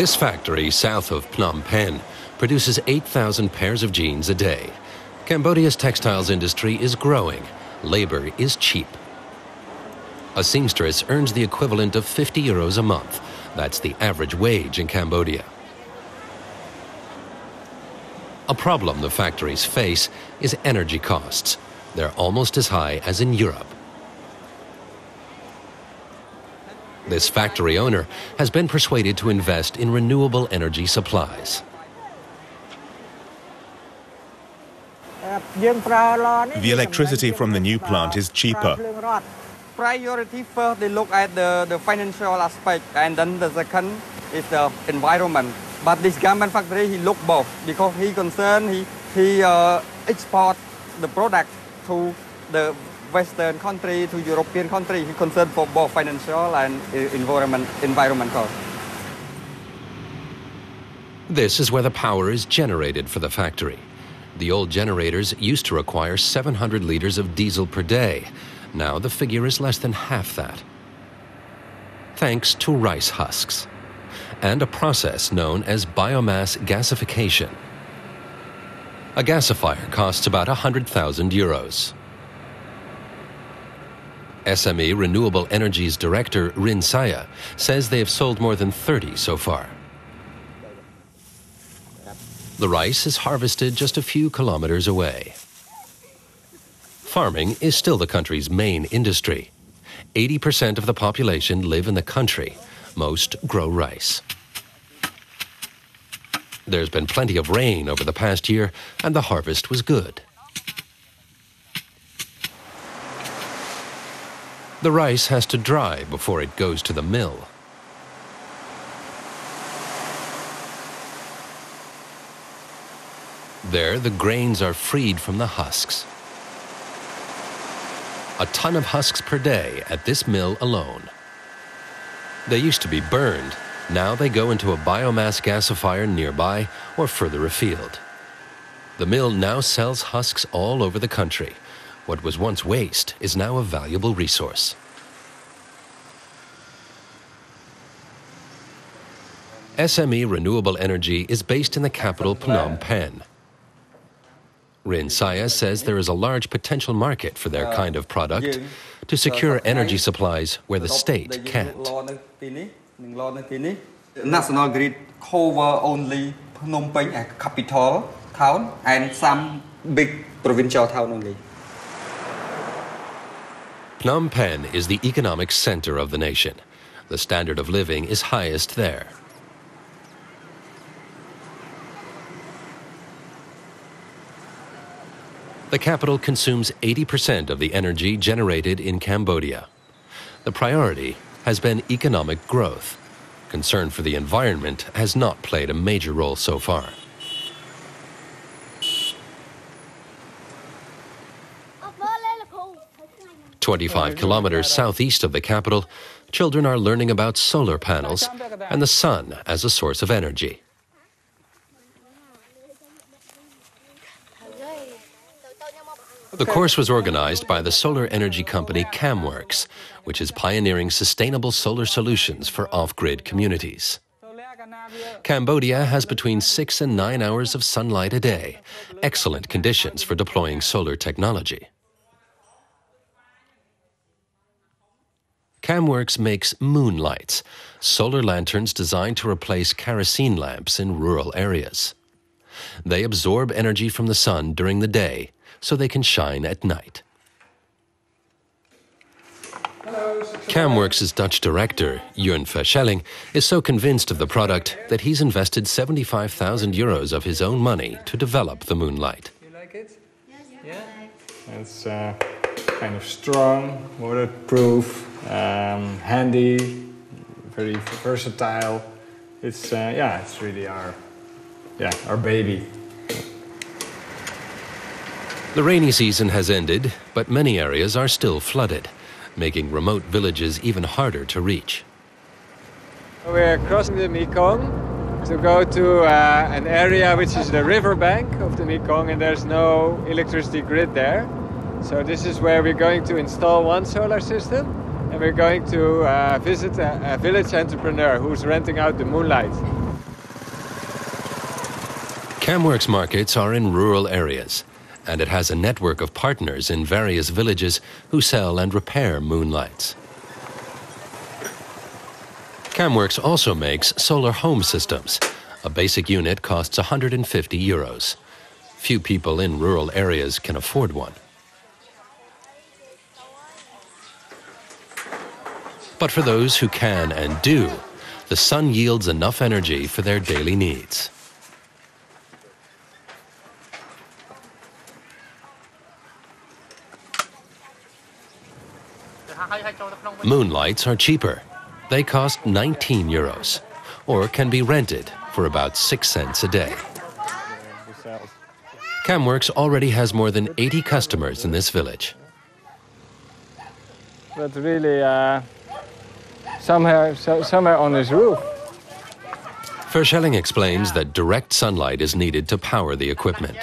This factory south of Phnom Penh produces 8,000 pairs of jeans a day. Cambodia's textiles industry is growing. Labor is cheap. A seamstress earns the equivalent of 50 euros a month. That's the average wage in Cambodia. A problem the factories face is energy costs. They're almost as high as in Europe. This factory owner has been persuaded to invest in renewable energy supplies. The electricity from the new plant is cheaper. Priority first, they look at the financial aspect, and then the second is the environment. But this garment factory, he look both because he concerned, he export the product to the Western country, to European country. He concerned for both financial and environmental. This is where the power is generated for the factory. The old generators used to require 700 liters of diesel per day. Now the figure is less than half that. Thanks to rice husks and a process known as biomass gasification. A gasifier costs about 100,000 euros. SME Renewable Energy's director, Renewable, says they have sold more than 30 so far. The rice is harvested just a few kilometers away. Farming is still the country's main industry. 80% of the population live in the country. Most grow rice. There's been plenty of rain over the past year, and the harvest was good. The rice has to dry before it goes to the mill. There, the grains are freed from the husks. A ton of husks per day at this mill alone. They used to be burned. Now they go into a biomass gasifier nearby or further afield. The mill now sells husks all over the country. What was once waste is now a valuable resource. SME Renewable Energy is based in the capital Phnom Penh. Renewable says there is a large potential market for their kind of product to secure energy supplies where the state can't. National grid cover only Phnom Penh as capital town and some big provincial town only. Phnom Penh is the economic center of the nation. The standard of living is highest there. The capital consumes 80% of the energy generated in Cambodia. The priority has been economic growth. Concern for the environment has not played a major role so far. "25 kilometers southeast of the capital, children are learning about solar panels and the sun as a source of energy. The course was organized by the solar energy company Kamworks, which is pioneering sustainable solar solutions for off-grid communities. Cambodia has between 6 and 9 hours of sunlight a day, excellent conditions for deploying solar technology. Kamworks makes moonlights, solar lanterns designed to replace kerosene lamps in rural areas. They absorb energy from the sun during the day, so they can shine at night. Kamworks' Dutch director, Jurn Verschelling, is so convinced of the product that he's invested 75,000 euros of his own money to develop the moonlight. You like it? Yeah. It's kind of strong, waterproof, handy, very versatile. It's really our baby. The rainy season has ended, but many areas are still flooded, making remote villages even harder to reach. We're crossing the Mekong to go to an area which is the riverbank of the Mekong, and there's no electricity grid there. So this is where we're going to install one solar system, and we're going to visit a village entrepreneur who's renting out the moonlight. Kamworks markets are in rural areas, and it has a network of partners in various villages who sell and repair moonlights. Kamworks also makes solar home systems. A basic unit costs €150. Few people in rural areas can afford one. But for those who can and do, the sun yields enough energy for their daily needs. Moonlights are cheaper. They cost €19, or can be rented for about 6 cents a day. Kamworks already has more than 80 customers in this village. But really, somewhere on his roof. Verschelling explains that direct sunlight is needed to power the equipment.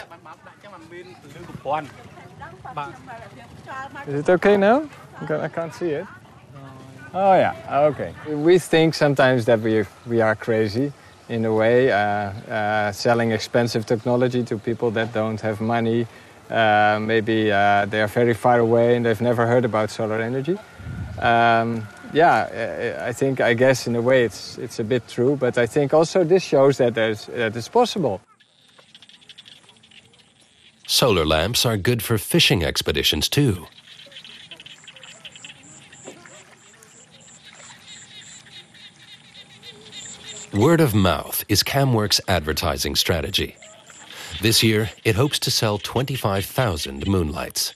Is it okay now? I can't see it. Oh yeah, okay. We think sometimes that we are crazy in a way, selling expensive technology to people that don't have money. Maybe they are very far away and they've never heard about solar energy. I guess in a way it's a bit true, but I think also this shows that it's possible. Solar lamps are good for fishing expeditions too. Word of mouth is Kamworks' advertising strategy. This year, it hopes to sell 25,000 moonlights.